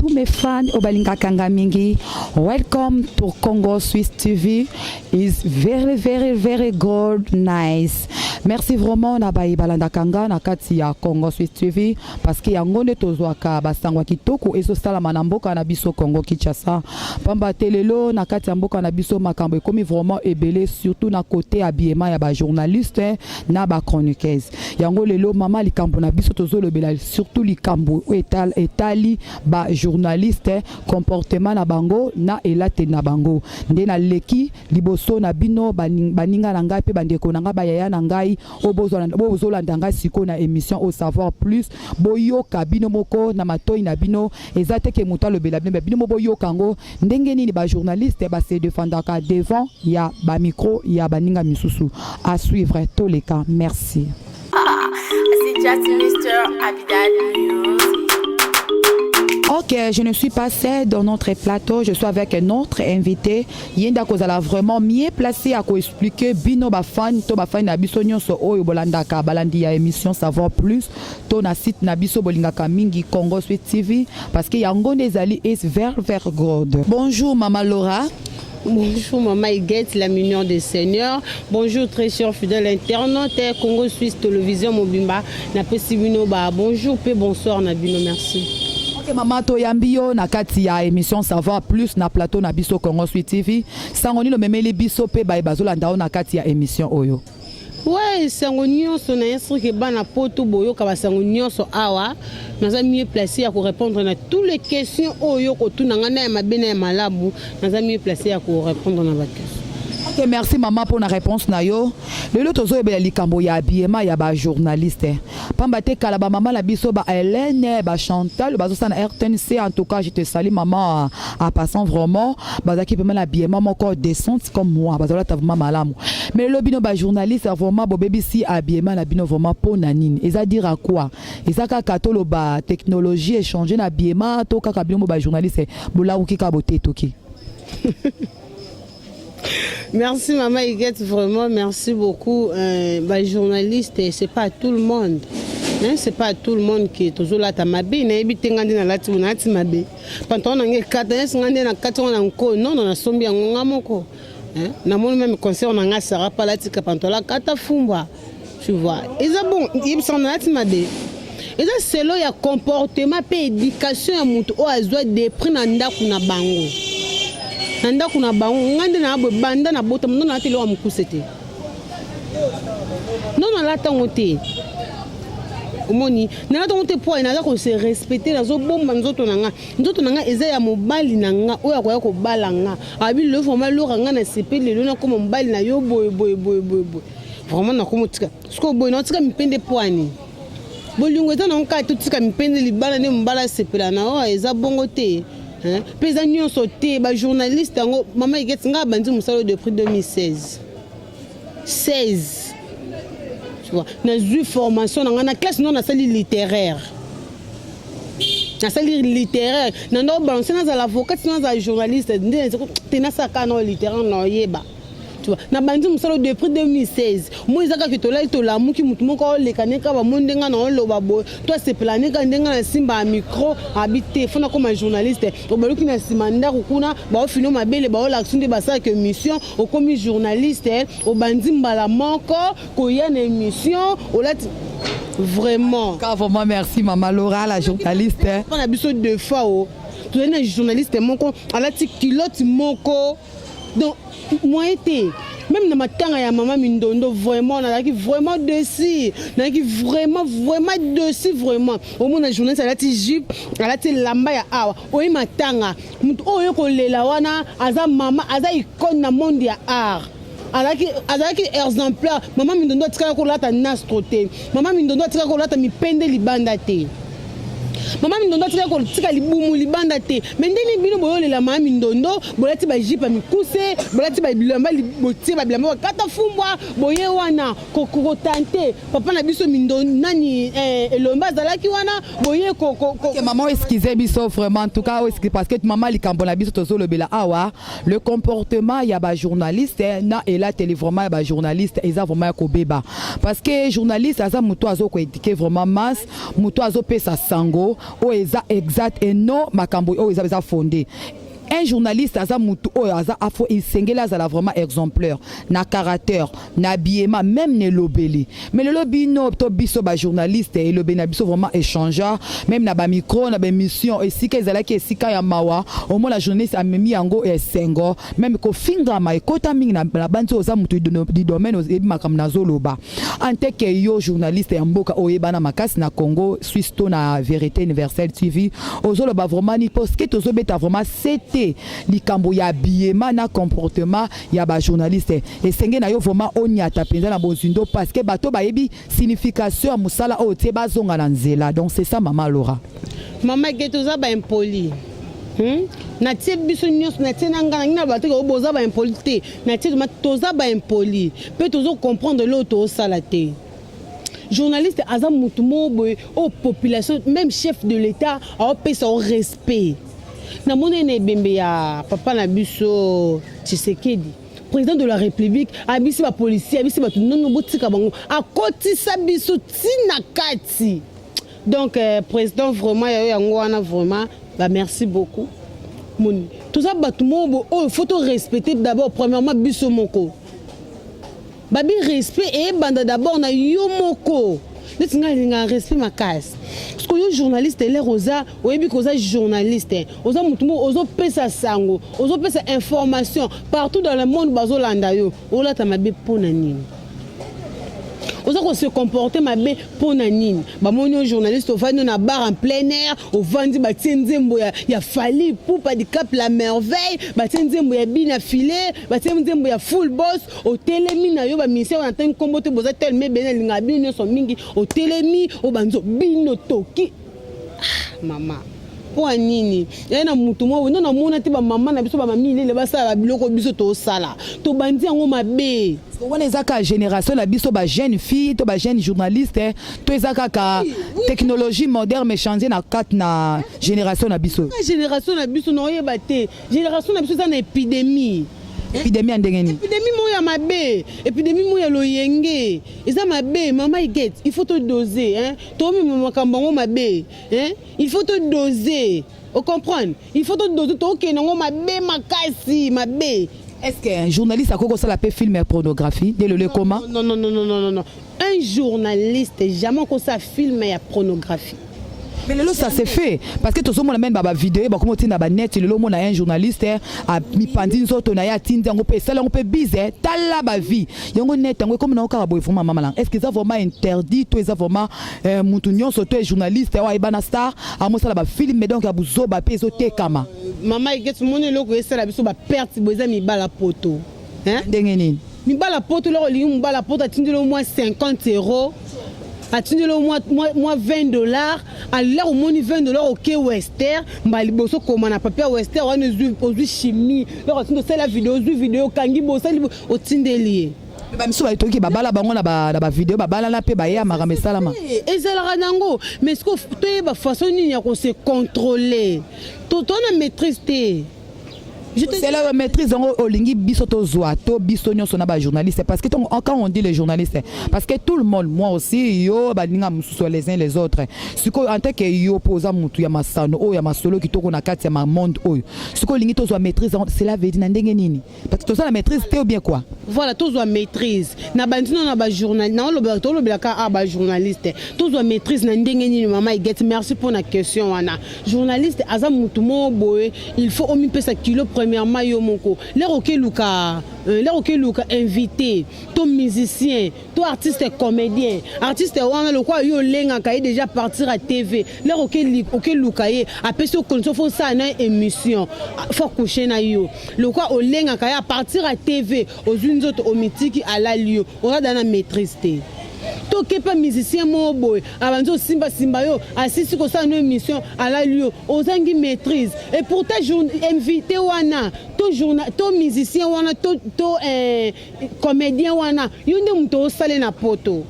tous mes fans Obalinga Kangamingi. Welcome to Congo Swiss TV. It's very, very, very good, nice. Merci vraiment na Balanda Kanga na kati ya Congo Swiss TV parce que yangonde tozwaka basangwa kitoko ezo sala manamboka na biso Congo Kinshasa. Pamba telelo na kati ya mboka na biso makambo ekomi vraiment ebele surtout na côté habillement ya ba journaliste na ba chroniqueuse. Yango lelo mama likambo na biso tozolobela surtout likambo etali ba journaliste comportement na bango na elate na bango. Nde na leki liboso na bino baninga na ngai pe bandeko na ngai bayaya na ngai obozolanda ngai siko na émission au savoir plus boyoka bino moko na matoi na bino ezate ke muta lobela bino mo boyoka ngo ndenge nini ba journaliste ba se défendaka devant ya ba micro ya baninga misusu à suivre tous les cas. Merci. C'est just Mr. Abidal News. Ok, je ne suis pas seule dans notre plateau, je suis avec un autre invité. Yenda kozala vraiment mieux placé à expliquer bino ba fan to ba fan na biso nyonso oyo bolandaka balandi ya émission savoir plus to na site na biso bolingaka mingi Congo Swiss TV parce que yango nezali is vers God. Bonjour Maman Laura. Bonjour Maman Iguette, la mignon des seigneurs. Bonjour très cher fidèle internaute Congo Suisse Télévision Mobimba. Na pesibino ba bonjour pe bonsoir na bino, merci. Maman Toyambio na kati ya émission savoir plus na plateau na biso Congo Swiss TV. Sangoni lo memeli biso pe ba bazolanda na kati ya émission oyo. Ouais, sangonio so na yesu ke bana poto boyo ka basangonio so awa. Naza mieux placé à répondre à toutes les questions oyo ko tunanga na mabena ya malabu. Naza mieux placé à répondre na ba questions. Ok, merci maman pour la réponse na yo. Le loto zo ebela likambo ya habillement ya ba journaliste. Pamba te kala ba maman la biso ba Hélène ba Chantal ba zo sana RTNC en tout cas je te salue maman en passant vraiment ba zaki pema l'habillement moko décente comme moi ba zo la ta vraiment malamu. Mais le bino ba journaliste vraiment bo baby si habillement la bino vraiment pour nanine. Eza dire à quoi? Eza ka katolo ba technologie échanger na habillement to ka bino ba journaliste bola uki ka boté toki. Merci Maman Iguette, vraiment merci beaucoup. Journaliste, c'est pas tout le monde. Hein, c'est pas tout le monde qui est toujours là ta mabe na ebite ngandi na lati unati mabe. Pantalon na ngekata ngandi na kata na nko non na sombi ngonga moko. Hein, na mon même concert na nga sara pa lati ka pantalon kata fumba. Tu vois. Et ça bon, il s'en lati mabe. Et ça c'est là ya comportement pe éducation ya mutu o azwa de prix na ndaku na bango. Nanda kuna bango ngande na banda na bota mno na tele wa mkusete non na la tangote omoni na la tangote po ina ko se respecter na zo bomba nzoto nanga eza ya mobali nanga oya ko bala nga abi le format lo nga na sepele lo na ko mobali na yo boy vraiment na ko mutika sko boy na tika mipende poani bolungo eta na nka tutika mipende libala ne mbala sepela na o eza bongo te. Pesa nyonso te ba journaliste ngo Maman Iguette nga bandi musalo depuis 2016. 16. Tu vois, na eu formation na classe non na salle littéraire. Na salle littéraire, na ndo balancer na l'avocat na za journaliste te na saka no littéraire no yeba. Tu vois, na bandi musalo depuis 2016. Moi izaka ke to la muki mutu moko le kaneka ba mondenga na loba bo. Toi c'est plané ka ndenga na simba micro habité fona comme un journaliste. O baluki na simanda kuna ba o fino mabele ba o l'action de basa que mission o comme journaliste o bandi mbala moko ko ya na émission o la vraiment. Vraiment merci Maman Laura la journaliste. On a besoin de fois o. Tu es un journaliste moko ala ti kilote moko. Donc moi été même dans ma tanga ya Maman Mindondo vraiment on a vraiment dessus na vraiment dessus vraiment au moins la journée ça la ti jupe la ti lamba ya awa oyi matanga mutu oyo ko lela wana aza mama aza icône na monde ya art azaki exemplaire Maman Mindondo tika ko lata nastrote Maman Mindondo tika ko lata mipende libanda te Maman Mindondo tika libumu libanda te mais ndeni bino boyolela Maman Mindondo bolati ba jipa mikuse bolati ba bilamba liboti ba bilamba kata fumbwa boye wana ko tante papa na biso Mindondo nani elomba zalaki wana boye que maman excusez biso vraiment en tout cas parce que maman likambo na biso tozolo bela awa le comportement ya ba journaliste na ela télé vraiment ya ba journaliste eza vraiment ko beba parce que journaliste aza muto azo ko éduquer vraiment masse muto azo pesa sango makambo o eza exact et non makambo o eza fondé. Un journaliste aza mutu o aza afo isengeli azala vraiment exemplaire na caractère na biema même ne lobeli mais le lobby no to biso ba journaliste et lobby na biso vraiment échangeur même na ba micro na ba émission et sika ezalaki esika ya mawa au moins la journaliste amemi yango et sengo même ko finga ma ekota mingi na banzo oza mutu di domaine ozebi makam na zoloba en tant que yo journaliste ya mboka oyebana makasi na Congo Suisse to na Vérité Universelle TV ozoloba vraiment ni parce que tozobeta vraiment c'était likambo ya biema na comportement ya ba journaliste et senge na yo vraiment onyata penza na bozindo parce que bato bayebi signification musala o te bazonga na nzela donc c'est ça maman Laura maman Getoza ba impoli na tie biso nyos na tie nanga na bato ko boza ba impoli te na tie toza ba impoli peut tozo comprendre l'auto sala te journaliste aza mutu mobo au population même chef de l'état a payé son respect. Na monene bembe ya papa na biso Tshisekedi président de la République abisi ba policier abisi ba non botika bango akotisa biso tina kati donc président vraiment ya yango wana vraiment bah merci beaucoup mon tout ça batu mo oh faut respecter d'abord premièrement biso moko babi respect et banda d'abord na yo moko netinga respect makasi parce que yo journaliste les rosa oyebi koza journaliste oza mutumo ozo pesa sango ozo pesa information partout dans le monde bazolanda yo olata mabe pona nini oza ko se comporter mabe pona nini ba moni journaliste au vandi na bar en plein air au vandi ba tienzembo ya Fally Ipupa di Cap la merveille ba tienzembo ya Bina Filé ba tienzembo ya Full Boss au telemi na yo ba ministère na tan kombote boza tellement benel nga bino so mingi au telemi au banzo bino toki mama po nini yana mutu mo na mona te ba mama na biso ba mami le ba sala biloko biso to sala to bandi yango mabe on ezaka génération la biso ba jeune fille to ba jeune journaliste to ezaka ka technologie moderne mais changer na kat na génération na biso no yeba te génération na biso ça na épidémie andengeni épidémie mo ya mabe épidémie mo ya loyenge eza mabe mama iget il faut te doser hein to mi makambo ngo mabe hein il faut te doser on comprend il faut te doser to ke ngo mabe makasi mabe. Est-ce qu'un journaliste a quoi ça la film et pornographie dès le comment non un journaliste jamais qu'on ça film et pornographie. Mais le ça c'est fait parce que tout le monde même baba vidéo ba comment tina ba net le monde un journaliste a mi pandine zoto na ya tinda ngo pe sala ngo pe bize tala ba vie yango net ngo comme na ka boy vraiment mama est-ce que ça vraiment interdit tout ça vraiment mutu nyonso to journaliste wa ibana star a mo sala ba film mais donc abuzo ba peso te kama mama iget moni loko esala biso ba perte boza mi bala poto hein ndengeni mi bala poto lo li mi bala poto atindelo au moins 50 €. Atindelo au moins $20 à l'heure au moins $20 OK Western mbali boso koma na papier Western wana ozu chimie lo atindo sala vidéo kangi bosa o tindeli ba miso ba toki babala bango na ba vidéo babala na pe ba ya marame salama ezala nango mais ce que to ba façon nini ya ko se contrôler to na maîtrise te. C'est la maîtrise au lingi bisoto zoato bisonyo sona ba journaliste parce que quand on dit les journalistes parce que tout le monde moi aussi yo ba linga mususu les uns les autres siko en tant que yo posa mutu ya masano o ya masolo kitoko na kati ya ma monde oyo siko lingi to zo maîtrise c'est la veut dire ndenge nini parce que to ça la maîtrise te ou bien quoi voilà to zo maîtrise na bandino na ba journaliste na lo belaka ba journaliste to zo maîtrise na ndenge nini mama get merci pour la question wana journaliste aza mutu mo boye il faut au minimum pesa kilo premièrement yo moko les rokeluka invité to musicien to artiste comédien artiste wana le quoi yo lenga ka déjà partir à TV les rokeluka ye après ce qu'on faut ça na émission faut coucher na yo le quoi o lenga ka partir à TV aux une autres au mythique à la lieu on a dans la maîtrise toke pas musicien mo boy abanzo simba yo assisi ko sa no émission à la lieu ozangi maîtrise et pourtant invité wana to musicien wana to comédien wana yo nde muto sale na poto.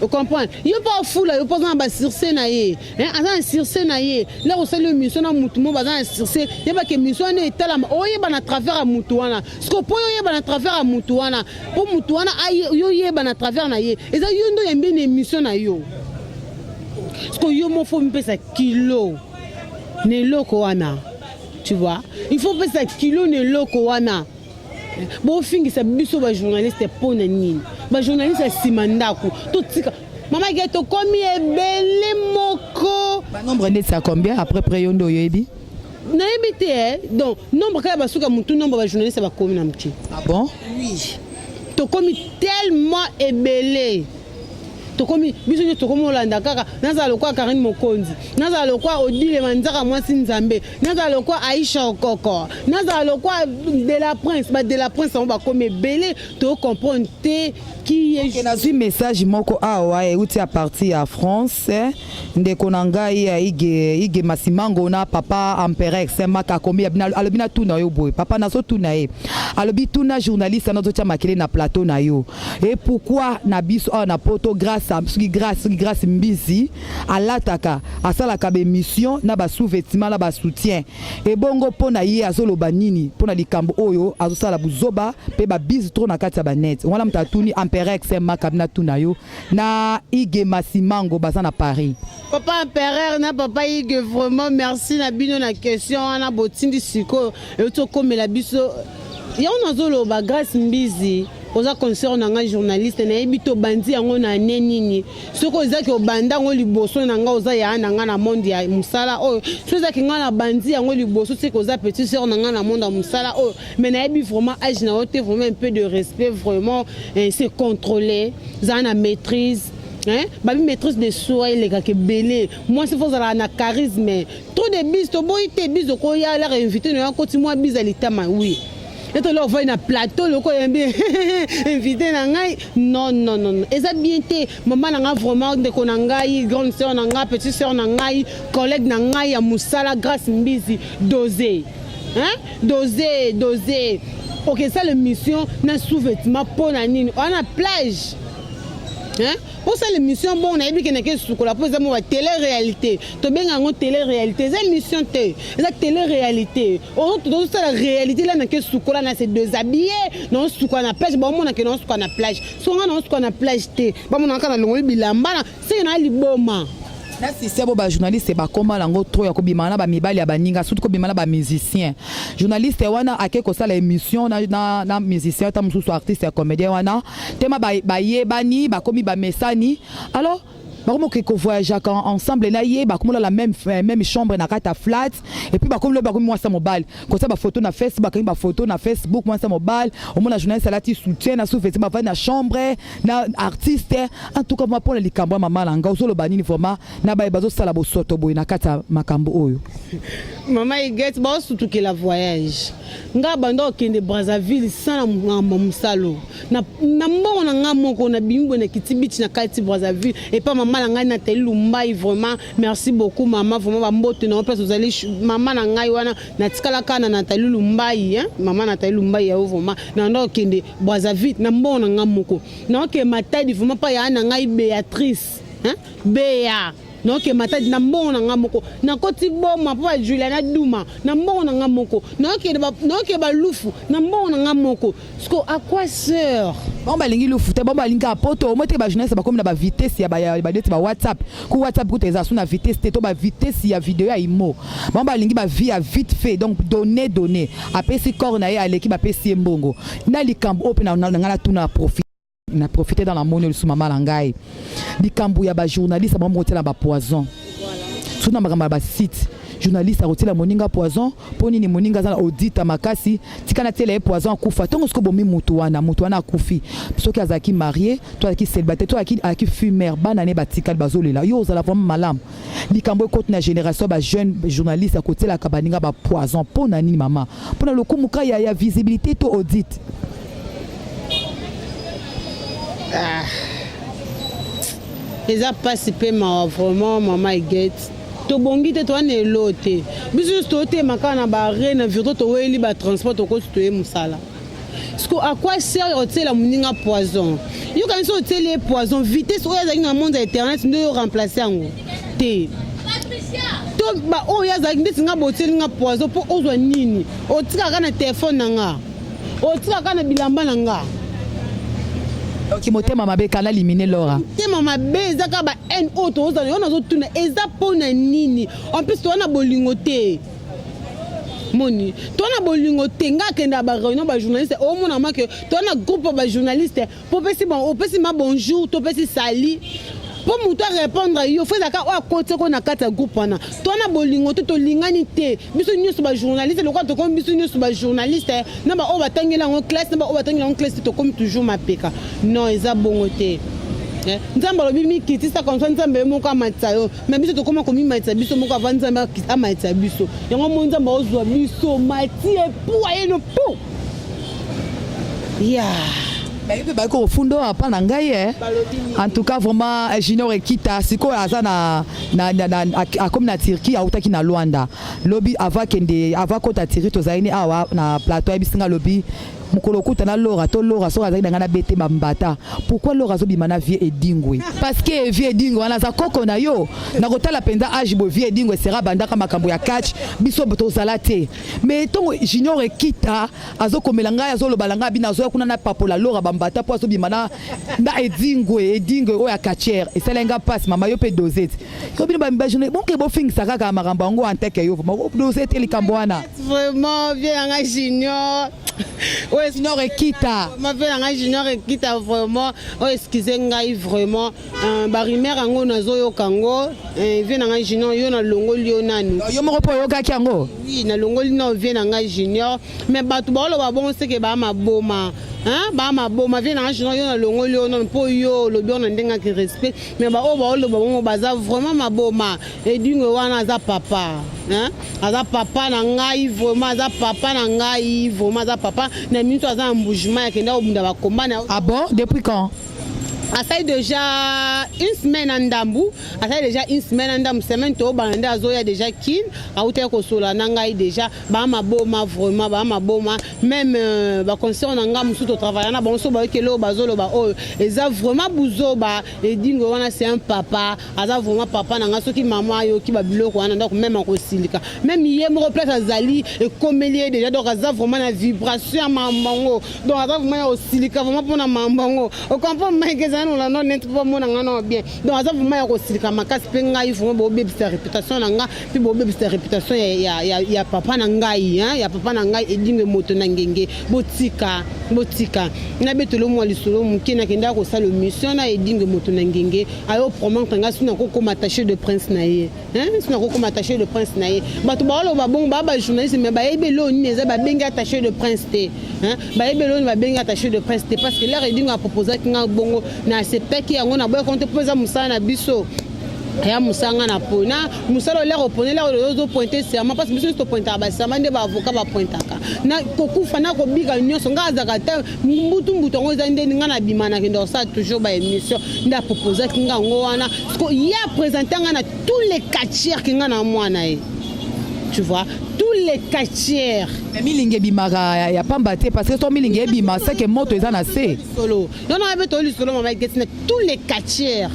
Vous comprenez? Il n'y a pas fou là, il n'y a pas de circé naïe. Hein, circé naïe. Là où c'est le mission à Moutoumou, bazan circé. Il n'y a pas que mission est tellement. Oh, il y a pas de travers à Moutouana. Ce qu'on peut y a pas de travers à Moutouana. Pour Moutouana, il y a pas de travers naïe. Et ça, il y a une mission naïe. parce que yo mo faut me ça kilo ne loko wana tu vois il faut pas ça kilo ne loko wana bon fingi ça biso ba journaliste pona nini ba journaliste simandako tout tika mama geto komi ebele moko ba nombre net ça combien après preyondo yebi na ebité donc nombre ka basuka mutu nombre ba journaliste ba komi na mti ah bon oui to komi tellement ebele to komi biso to komi olanda kaka naza lokwa Karine Mokonzi naza lokwa Odile Manzaka Mwasi Nzambe naza lokwa Aïcha Okoko naza lokwa de la prince on va komi ebele to comprendre qui est nazwi message moko awa euti à partir à France ndeko na ngai ya ige masimango na papa Amperex maka komi alobi na tuna yo boy papa nazo tuna ye alobi tuna journaliste nazo tia makele na plateau na yo et pourquoi na biso na poto grâce mbizi alataka asalaka be mission na ba sous-vêtements na ba soutien et bongo pona ye azoloba nini pona likambo oyo azosala buzoba pe ba bizi trop na kati ya ba net wala mtatuni Amperex makabna tuna yo na ige masimango baza na Paris papa Amperex na papa ige vraiment merci na bino na question na botindi siko et to komela biso ya on azoloba grâce mbizi oza concerne nga journaliste na ebito bandi yango na neni soko ezaki obanda ngo liboso na nga oza ya nga na monde ya musala o so ezaki nga na bandi yango liboso c'est koza petit sœur na nga na monde ya musala o mais na ebi vraiment age na ote vraiment un peu de respect vraiment c'est contrôlé za na maîtrise hein babi maîtrise de soi les gars que belé moi c'est faut ça na charisme trop de bis to boy te bis ko ya la invité na ko ti moi bis à l'état oui. Et tu leur vois un plateau, le quoi invité nangai non eza bien té maman nanga vraiment de konangai grande sœur nanga petite sœur nangai collègue nangai ya musala grâce mbizi doser hein doser OK ça la mission na sous-vêtement pour na nini on a plage hein pour ça l'émission bon on a dit que sukola pour ça moi télé-réalité to benga ngo télé-réalité c'est émission té la télé-réalité on tout ça la réalité là na que sukola na c'est déshabillé non sukola na plage bon on a que non sukola na plage so on a sukola na plage té bon on a kana longo bilamba c'est na liboma na si bo ba journaliste ba koma lango trop ya kobima na ba mibali ya baninga surtout kobima na ba musicien journaliste wana akeko sala émission na musicien ta mususu artiste ya comédien wana tema ba yebani ba komi ba mesani alors bakomo ke ko voyager ensemble na ye bakomo la même chambre na kata flat et puis bakomo le bakomo mwasa mobile ko sa ba photo na Facebook bakomi ba photo na Facebook mwasa mobile au moins la journaliste salati soutien na sous vêtement ba na chambre na artiste en tout cas moi pour le likambo mama langa ozolo banini vraiment na ba bazo sala bo soto boy na kata makambo oyo mama iget ba surtout que la voyage nga bando kende Brazzaville sans ngamba musalo na mbongo na ngamoko na bimbo na kitibiti na kati Brazzaville et pas maman ngai na telumbai vraiment merci beaucoup maman vraiment ba mbote na place vous allez maman na ngai wana na tikala kana na telumbai hein maman na telumbai ya vraiment na ndo kende Brazzaville na mbongo na ngamoko na ke matadi vraiment pas ya na ngai Béatrice hein Béa non que matadi na mbongo na ngamoko na koti boma papa Juliana Duma na mbongo na ngamoko non que ba lufu na mbongo na ngamoko sko à quoi sœur bon ba lingi lufu te bon ba linga poto mote ba jeunesse ba comme na ba vitesse ya ba dete ba WhatsApp ku WhatsApp ku te za na vitesse te to ba vitesse ya vidéo ya imo bon ba lingi ba via vite fait donc donner apesi corps na ye aleki ba pesi mbongo na likambo open na ngala tuna profit na profiter dans la monnaie sous mama langai likambo ya ba journaliste ba motela ba poison sous na ba site journaliste a rotela moninga poison poni ni moninga za audit makasi tikana tele poison kufa tongo sko bomi mutu wana akufi soki azaki marié toi qui célibataire toi qui fumeur banane batikal bazolela yo za la vraiment malam likambo côté na génération ba jeune journaliste a kotela kabaninga ba poison pona nini mama pona lokumuka ya visibilité to audit ils a participé vraiment maman Iget to bongi te to ne lote biso to te makana ba reine virto to weli ba transport to ko to e musala sko à quoi sert hôtel la muninga poison yo kan so hôtel les poison vitesse o ya zaki na monde internet ndo remplacer ngo te to ba o ya zaki ndeti nga hôtel nga poison po ozwa nini o tika kana téléphone nga o tika kana bilamba nga. Qui motema mabe kana liminer Laura. Tema mabe ezaka ba en auto ozana yo nazo tuna eza pona nini. En plus to na bolingote. Moni, toi na bolingo tenga kenda ba réunion ba journaliste au mona ma que toi na groupe ba journaliste pour pesi bon au pesi ma bonjour to pesi sali pour muto répondre yo faut zaka o côté ko na kata groupe na toi na bolingo to lingani te biso nyusu ba journaliste le quoi to comme biso nyusu ba journaliste na ba o batangela en classe na ba o batangela en classe to comme toujours ma peka non eza bongote. Nzamba lobi mi kitisa comme ça nzamba moko amatsa yo mais biso to koma komi matsa biso moko avant nzamba amatsa biso yango mo nzamba ozwa biso mati e poye no po ya mais il faut fundo apa na ngai en tout cas vraiment Junior Ekita siko aza na comme na Turquie autaki na Luanda lobi ava kota Turquie to zaini awa na plateau bisinga lobi mukolo kutana Laura to Laura so azali ngana bete mambata pourquoi Laura zo bimana vie edingwe parce que vie edingwe wana za koko na yo na kotala penza age bo vie edingwe sera bandaka makambo ya catch biso boto zalate mais tongo Junior Ekita azo komelanga azo lobalanga bina zo kuna na papola Laura bambata po azo bimana na edingwe o ya catcher et selenga passe mama yo pe dosette ko bino ba journée bon ke bo fing saka ka makambo ngo anteke yo dosette likambo wana vraiment vie anga Junior. Ouais, Junior Ekita. Ma fait un Junior Ekita vraiment. Oh excusez ngai vraiment. Barimer ango nazo yo kango. Vient un Junior yo na longo lionanu. Yo mo repo yo ga kango. Oui, na longo lino vient un Junior. Mais batu ba lo ba bon c'est que ba ma boma. Hein? Ba ma boma vient un Junior yo na longo lionanu po yo lo bien ndenga ki respect. Mais ba o ba lo ba bon baza vraiment ma boma. Et dingue wana za papa. Hein? Aza papa na ngai vraiment aza papa na ngai vraiment aza papa na minute aza embouchement ya kenda obunda ba commande. Ah bon, depuis quand? Asai déjà une semaine en Ndambu, asai déjà une semaine en Ndambu, semaine to banda azoya déjà kin, aouté ko sola nangai déjà ba ma boma vraiment ba ma boma même ba concert nanga musuto travailler na bon so ba kelo bazolo ba o eza vraiment buzo ba et dingo wana c'est un papa, aza vraiment papa nanga soki maman yo ki ba biloko wana donc même ko silika même yé mo place azali et comélier déjà donc aza vraiment na vibration mambango donc aza vraiment au silika vraiment pour na mambango on comprend mais non non net pas mon ngano bien donc ça vous m'a resilika makasi penga il faut bo bébé sa réputation nanga puis bo bébé sa réputation ya papa nangai hein ya papa nangai edinge moto nangenge botika na betolo mo lisolo mukina kenda ko sala mission na edinge moto nangenge ayo promote nga sina ko comme attaché de prince naye hein sina ko comme attaché de prince naye bato ba lo ba bon ba journaliste mais ba ebelo ni neza ba benga attaché de prince te hein ba ebelo ni ba benga attaché de prince te parce que là edinge a proposé nga bongo na sepeki yango na boya konte poza musana biso ya musanga na pona musalo lero pone lero zo pointer serment parce que biso to pointer ba serment de ba avocat ba pointaka na kokufa na ko biga nyonso ngaza kata mbutu ngo zande nga na bimana kindo ça toujours ba émission nda proposer kinga ngo wana ko ya présenter nga na tous les catcheurs kinga na mwana e tu vois tous les catcheurs mais milinge bimaka ya pamba te parce que to milinge bima c'est que moto eza na se solo non avec to solo mama getina tous les catcheurs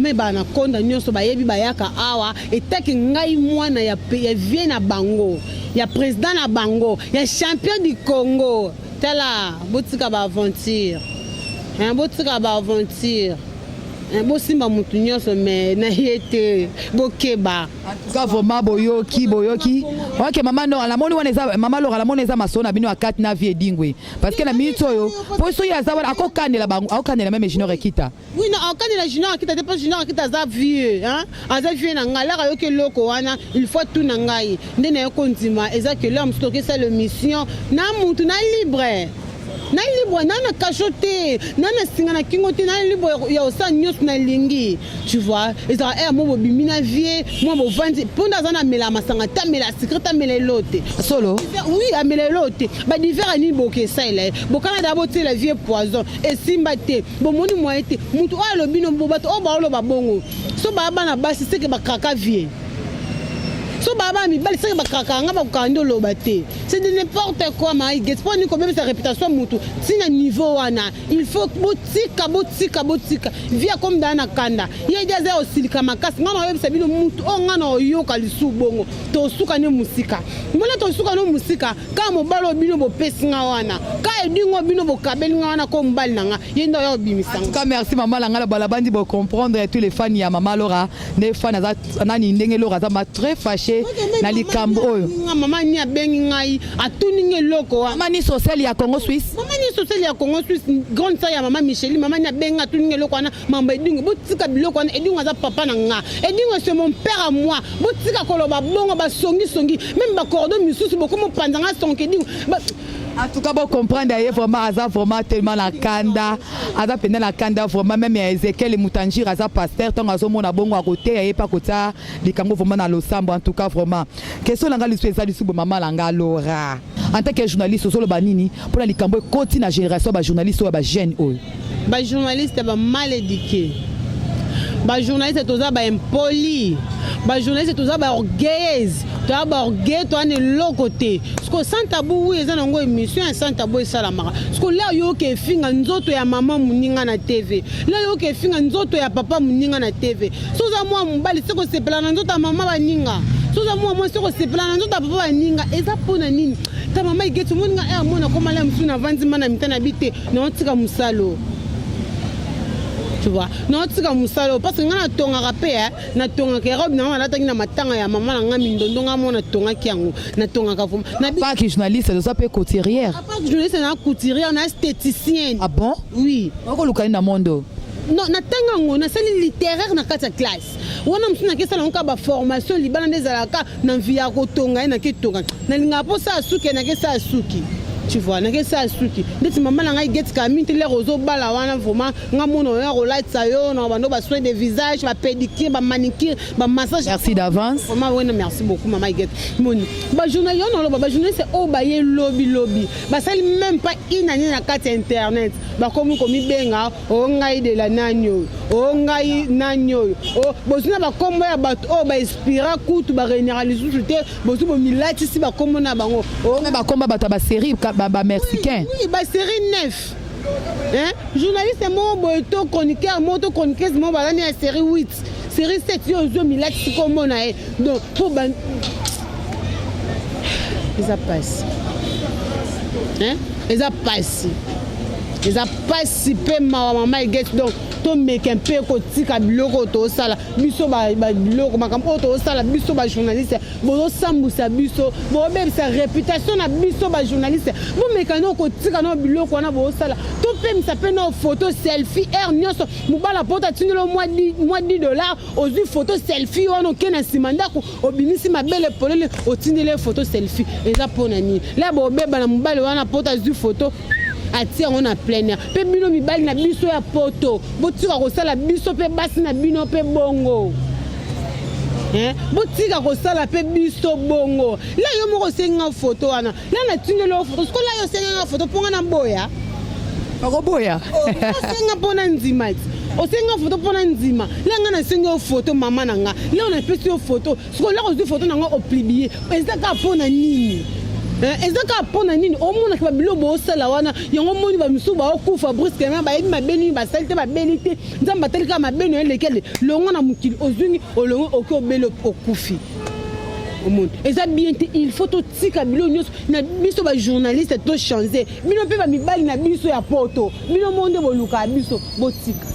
mais bana konda nyonso bayebi bayaka awa etaki ngai mwana ya vie na bango ya président na bango ya champion du Congo tala botika ba aventure hein botika ba aventure bo simba mutu nyonso mais na yete bokeba ka vraiment boyoki ok maman no la moni wana eza maman Laura la moni eza masona bino akati na vie dingwe parce que na minute oyo po so ya zawa akokandela bango akokandela même Junior Ekita oui na akokandela Junior Ekita te pas Junior Ekita za vieux hein aza vieux na ngala yo ke loko wana il faut tout na ngai ndene yo konzima eza que l'homme stocké ça le mission na mutu na libre na libre na cachoté na singa na kingote na libre ya osa nyos na lingi tu vois eza mo bimina vie mo bo vandi ponda zana mela masanga ta mela secreta mela lote solo oui a mela lote ba divers ani boke sale bokana da bote la vie poison et simba te bo moni mo ete mutu o lo bino bo bato o ba lo ba bongo so ba bana basi c'est que ba kaka vie so baba mibali saka bakakanga bakandi oloba te c'est de n'importe quoi mai get pour ni comme sa réputation mutu tina niveau wana il faut botika via comme dans kanda ye jaza osilika makasi ngana oyebisa bino mutu o ngana oyoka lisu bongo to suka ne musika mbona to suka no musika ka mobalo bino bo pesinga wana ka edingo bino bo kabeli wana ko mbali nanga ye ndo yo bimisanga. En tout cas merci maman langa la balabandi bo comprendre tous les fans ya maman Laura ne fans nani ndenge Laura za ma très fâché na likambo oyo maman ni abengi ngai atuni ngeloko wa maman ni social ya Congo Suisse grande sœur ya maman Micheli maman ni abenga atuni ngeloko wana mamba edingo botika biloko wana edingo za papa na nga edingo c'est mon père à moi botika koloba bongo ba songi même ba cordon misusu beaucoup mo panzanga sonke edingo. En tout cas, vous comprenez vraiment tellement la kanda, pendant la kanda vraiment même Ezekiel et Moutanjir aza pasteur tant azo mona bongo à côté et pas côté les kango vraiment dans le sambo en tout cas vraiment. Question langa liswe ça lisu maman langa Laura. En tant que journaliste sur le banini pour les kango continue la génération ba journaliste ou ba jeune eux. Ba journaliste ba mal éduqué. Ba journaliste toza ba impoli. Ba journaliste toza ba orgueilleuse. Toi ba orgueil toi ne lokoté. Parce que sans tabou oui eza nango émission sans tabou esala mara. Parce que là yo ke finga nzoto ya maman muninga na TV. Là yo ke finga nzoto ya papa muninga na TV. Soza moi mbali seko sepela na nzoto ya mama baninga. Soza moi seko sepela na nzoto ya papa baninga. Eza pona nini? Ta mama igetu muninga e amona koma la msuna vanzi mana mitana bite na otika musalo. Tu vois non tika musalo parce que ngana tonga rapé na tonga ke robe na malata na matanga ya mama na ngami ndondo ngamo na tonga kiango na tonga ka fuma na pas que journaliste ça peut couturière pas que journaliste na couturière na esthéticienne. Ah bon oui oko lukani na mondo non na tanga ngo na sali littéraire na kata classe wana msuna ke sala nka ba formation libana ndezalaka na via ko tonga na ke tonga na linga po sa suki na ke sa suki. Tu vois, na kesa suki. Ndeti maman na ngai get ka minti le rozo bala wana vraiment ngamono ya relight sa yo na bando ba soin de visage, ba pédicure, ba manicure, ba massage. Merci d'avance. Maman oui, merci beaucoup maman get. Moni. Ba journal yo no ba journal c'est o ba ye lobby. Ba sali même pas inani na carte internet. Ba komi benga o ngai de la nanyo. O ngai nanyo. O bozuna ba kombo ya ba o ba inspira kutu ba généraliser tout bozu bo milati si ba kombo na bango. O ba komba ba ta ba série ba mexicain. Oui, bah série 9. Hein? Journaliste mon boito chroniqueur, moto chroniqueuse mon balani à série 8. Série 7 yo milat si comme on a donc pour ban ça passe. Hein? Ça passe. Ça passe pe maman get donc to make un peu kotika biloko to sala biso ba biloko makambo to sala biso ba journaliste bo sambusa biso bo même sa réputation na biso ba journaliste bo mekano kotika no biloko na bo sala to pe mi sape no photo selfie nyoso mubala pota tinelo moi $10 ozu photo selfie wana kena simandako obimisi mabele polele otindele photo selfie eza pona ni la bo beba na mubale wana pota zu photo atia on a plein air pe bino mibali na biso ya poto botika ko sala biso pe basi na bino pe bongo botika ko sala pe biso bongo la yo moko senga photo wana la na tinelo photo sko la yo senga photo ponga na boya Ako boya senga pona nzima osenga photo pona nzima la nga na senga photo mama nanga la on a fait sur photo sko la ko zu photo nanga o publier ezaka pona nini ezaka pona nini omona ke babilo bo sala wana yango moni ba misu ba okufa brusquement ba yebi mabeni ba salte ba belite nzamba telika mabeni elekele longo na mukili ozungi olongo oko belo okufi omonde eza bien il faut to tika bilo nyos na biso ba journaliste to changer bino pe ba mibali na biso ya poto bino monde boluka biso botika.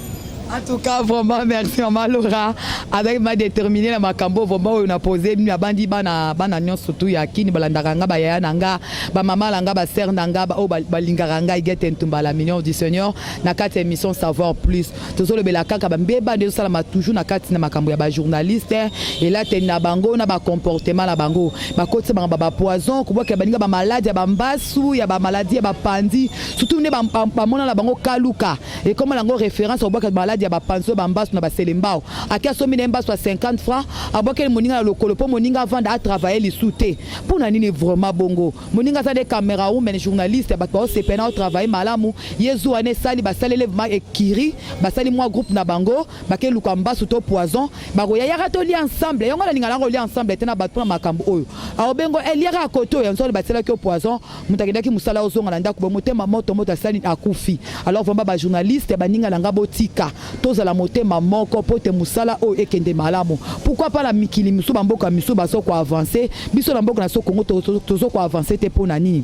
En tout cas, vraiment, merci Maman Laura. Avec ma déterminée, la macambo, vraiment, on a posé, nous avons dit, bana surtout, ya kini, balandaranga, baya nanga, ba maman langa, ba ser nanga, ba balingaranga, get entumba la mignon du Seigneur, na quatre émissions savoir plus. Tout ça, le belaka, beba, de ça, ma toujours, na quatre, na macambo, ya ba journaliste, et là, t'es na bango, na ba comportement, la bango, ba côté, ba poison, kubo, ke baninga, ba maladie, ya ba mbasu, ya ba maladie, ya ba pandi, surtout, ne ba mona, la bango, kaluka, et comme la référence, au bois, que malade, malade ya ba panzo ba mbasu na ba selembao akia so mina mbasu 50 francs aboke moninga na lokolo po moninga vendre à travailler les souté pour na nini vraiment bongo moninga za des caméras ou men journaliste ba ko se pena au travail malamu yezu ane sali ba salele ma ekiri ba sali moi groupe na bango ba ke luka mbasu to poison ba ko ya to li ensemble yonga na ninga li ensemble tena ba tuna makambo oyo aobengo eliaka koto ya nso ba sala ke poison mutakidaki musala ozonga na ndako bo motema moto sali akufi alors vraiment ba journaliste ba ninga langa botika tozala motema moko pote musala o ekende malamu pourquoi pas la mikili misu bamboka misu baso ko avancer biso na mboka na so Congo tozo ko avancer te pona nini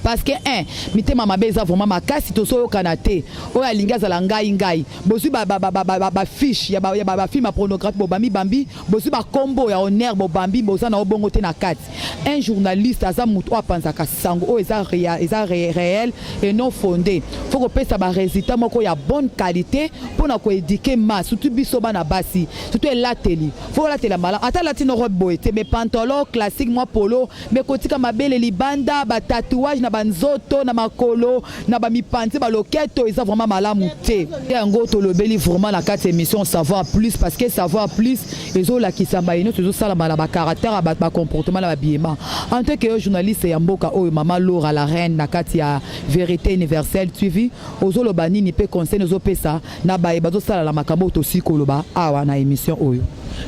parce que mitema mabeza vraiment makasi toso kanate o alinga zala ngai bosu ba fiche ya ba film pornographique bo bambi bosu ba combo ya honneur bo bambi bosa na obongo te na kati un journaliste aza mutu apanza ka sango o eza réel et non fondé faut que pesa ba résultat moko ya bonne qualité pour na ko éduquer masse surtout biso bana basi surtout lateli faut latela mala ata latino robe boete mais pantalon classique moi polo mais kotika mabele libanda ba tatouage na banzoto na makolo na ba mipanzi ba loketo eza vraiment malamu te yango to lobeli vraiment na kati émission savoir plus parce que savoir plus ezo la kisamba ino toujours sala mala ba caractère ba comportement na ba biema en tant que journaliste ya mboka oyo mama Laura la reine na kati ya vérité universelle TV ozo lobani ni pe conseil ozo pesa na ba bazo sala la makambo to sikoloba awa na émission oyo.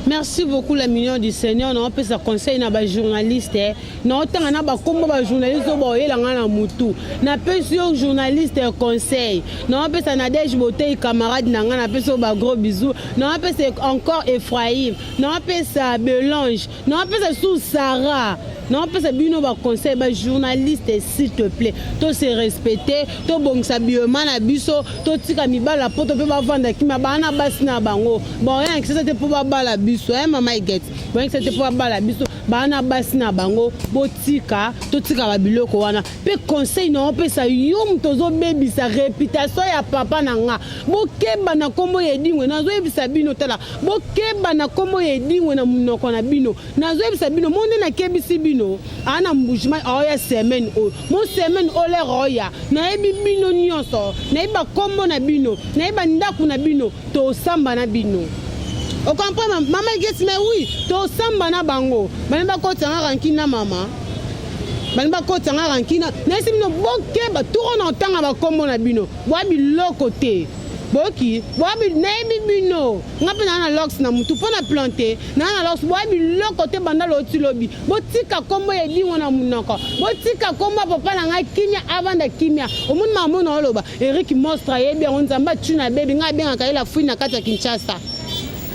Merci beaucoup la million du Seigneur. Non peut ça conseil na ba journaliste. Non tant na ba comme ba journaliste bo yelanga na mutu. Na peut sur journaliste conseil. Non peut ça Nadège Boté camarade nanga na peut so ba gros bisous. Non peut c'est encore Ephraïm. Non peut ça Belange. Non peut ça sous Sarah. Non peut ça bino ba conseil ba journaliste s'il te plaît. To se respecter, to bongsa bioma na biso, to tika mibala poto pe ba vanda ki mabana basi na bango. Bon rien que c'était pour ba bala biso mama get bon c'était pour bala biso bana basi na bango botika totika ba biloko wana pe conseil non pe sa yo mtozo baby sa réputation ya papa nanga bokeba na komo yedingwe nazo ebisa bino tala bokeba na komo yedingwe na munoko na bino nazo ebisa bino monde na kebisi bino ana mbujima oya semaine o mo semaine o le roya na ebi bino nyonso na eba komo na bino na eba ndaku na bino to samba na bino. On comprend maman get mais oui to samba na bango banba ko tanga rankina mama banba ko tanga rankina na simno boke ba tourne en tanga ba kombo na bino wa bi lokote boki wa bi nemi bino ngapi na lox na mutu pona planter na lox wa bi lokote banda loti lobi botika kombo yedi wona munoko botika kombo papa na nga kimia avanda kimia omun mamu na oloba Eric Mostra yebi onzamba tuna baby nga bien ka ila fuina kata Kinshasa.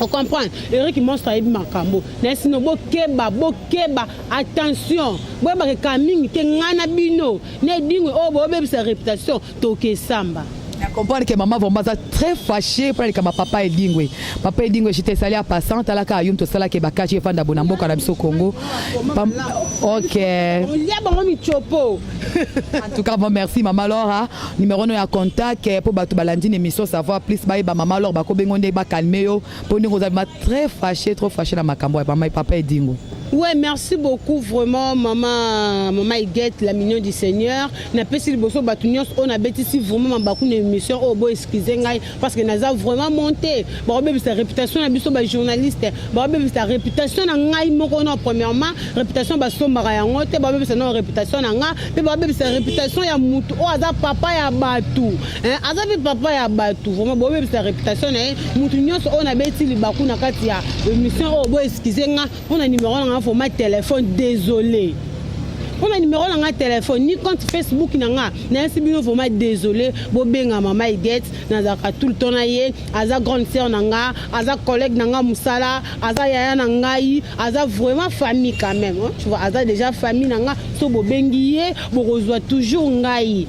On comprend. Eric Monstre a makambo. Nesino bokeba attention. Boba kaming te ngana bino. Ne dingwe o bobe sa réputation toke samba. Je comprends que maman vraiment très fâchée pour que ma papa est dingwe. Papa est dingwe, j'étais salé à passant à la Kayum to sala ke bakaji fanda bonambo kana biso Congo. OK. En tout cas, bon merci maman Laura. Numéro no ya contact pour batu balandi émission savoir plus ba maman Laura ba ko bengonde ba calmer yo pour nous très fâché na makambo maman papa est dingwe. Ouais, merci beaucoup vraiment maman Iguette la mignon du Seigneur. Na pesi boso batunios on a bêtisi vraiment baku une émission oh bo excusez ngai parce que naza vraiment monté. Bon bébé sa réputation na biso ba journaliste. Bon bébé sa réputation na ngai moko na premièrement réputation ba sombara ya ngote bon bébé sa non réputation na nga pe bon bébé sa réputation ya mutu oh aza papa ya batu. Hein aza bi papa ya batu. Vraiment bon bébé sa réputation na mutu nyos on a bêtisi baku na kati ya émission oh bo excusez nga on a numéro na format téléphone désolé. On a numéro dans un téléphone ni compte Facebook nanga na sibino format désolé bo benga mama Iguette nazaka tout le temps na ye aza grande sœur nanga aza collègue nanga musala aza yaya nangai aza vraiment famille quand même hein? Tu vois aza déjà famille nanga so bo bengi ye bo reçoit toujours ngai.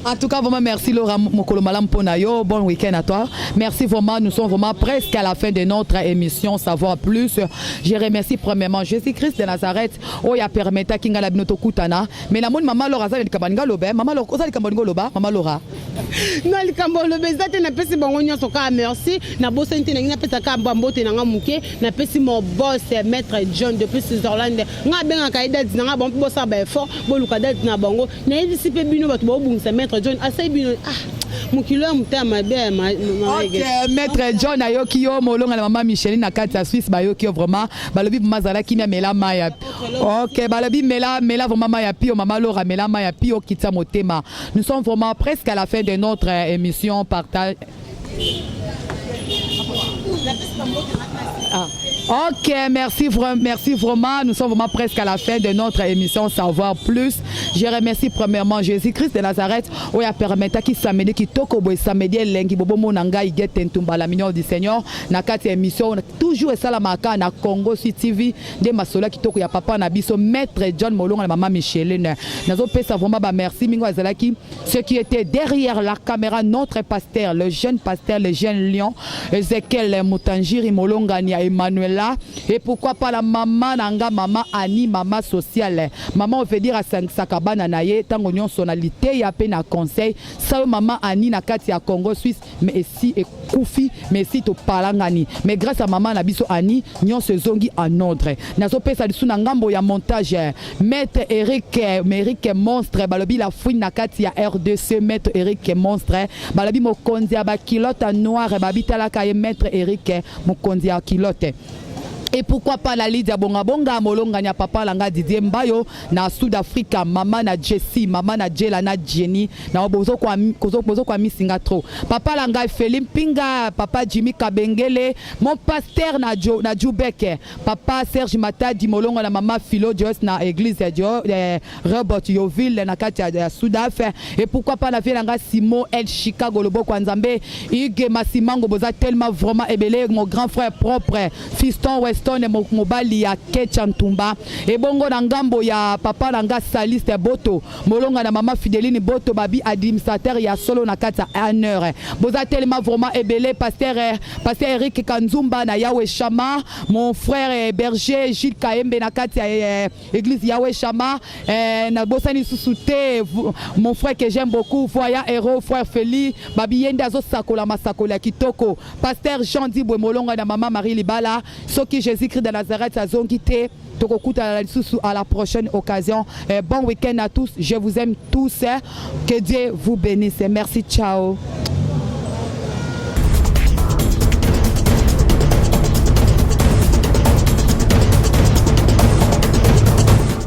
En tout cas, vraiment merci Laura Mokolomalam Ponayo. Bon week-end à toi. Merci vraiment. Nous sommes vraiment presque à la fin de notre émission Savoir Plus. Je remercie premièrement Jésus-Christ de Nazareth. Oh, ya permetta kinga la binoto kutana. Mais la maman Laura za likabanga lobe. Maman Laura, oza likabanga loba. Maman Laura. Non likabanga lobe zate na pesi bango nyonso ka merci. Na bossa ntena na pesa ka mbambote na ngamuke. Na pesi mon boss maître John depuis Switzerland. Nga benga kaida dinanga bon bossa ba effort. Bo lukada na bango. Na yisi pe bino batu bo bungisa maître John asebino mokilo ya muta mabe OK maître John ayoki yo molonga na maman Micheline na kati ya Suisse bayoki yo vraiment balobi mazala kimia mela maya OK balobi mela vraiment maya pio maman Laura mela maya pio kitsa motema. Nous sommes vraiment presque à la fin de notre émission partage. OK, merci vraiment. Nous sommes vraiment presque à la fin de notre émission Savoir Plus. Je remercie premièrement Jésus-Christ de Nazareth. Où il a permis qui samedi qui toko boy samedi lengi bobo monanga iget entumba la mignon du Seigneur. Na kati émission toujours salamaka na Congo Sud TV de masola qui toko ya papa na biso maître John Molonga na maman Micheline. Nazo pesa vraiment ba merci mingo azalaki ceux qui étaient derrière la caméra notre pasteur, le jeune lion Ezekiel Mutanjiri Molonga ni Emmanuel. Et pourquoi pas la maman nanga maman Annie maman sociale maman on veut dire à Sakabana naye tango nyonsonalité ya pe na conseil ça maman Annie na kati ya Congo Suisse mais ici et Koufi mais ici to palangani mais grâce à maman na biso Annie nyonso zongi en ordre nazo pesa disu na ngambo ya montage maître Eric Monstre balobi la fouine na kati ya RDC maître Eric Monstre balobi mokonzi ya ba kilote noir babitala ka maître Eric mokonzi ya kilote. Et pourquoi pas la Lydia Bonga Molonga nya papa langa Didier Mbayo na Sud-Africa mama na Jessie mama na Jela na Jenny na bozo kwa misinga trop papa langa Felim Pinga papa Jimmy Kabengele mon pasteur na Jubeke papa Serge Matadi Molonga na mama Philo Dios na église Robert Yoville na kati ya Sudaf. Et pourquoi pas la vie langa Simon El Chicago lobo kwa Nzambe Ige Masimango boza tellement vraiment ebele mon grand frère propre fiston Weston mobali ya Kechantumba et bongo na ngambo ya papa nanga Saliste Boto Molonga na mama Fideline Boto babi administrateur ya solo na kati ya honneur boza tellement vraiment ebele pasteur Eric Kanzumba na Yahweh Shama mon frère berger Gilles Kaembe na kati ya église Yahweh Shama na bosani susute mon frère que j'aime beaucoup voya héros frère Feli babi yende azo sakola masakola kitoko pasteur Jean Dibwe Molonga na mama Marie Libala soki Jésus-Christ de Nazareth a zongité. À la prochaine occasion. Bon week-end à tous. Je vous aime tous. Que Dieu vous bénisse. Merci. Ciao.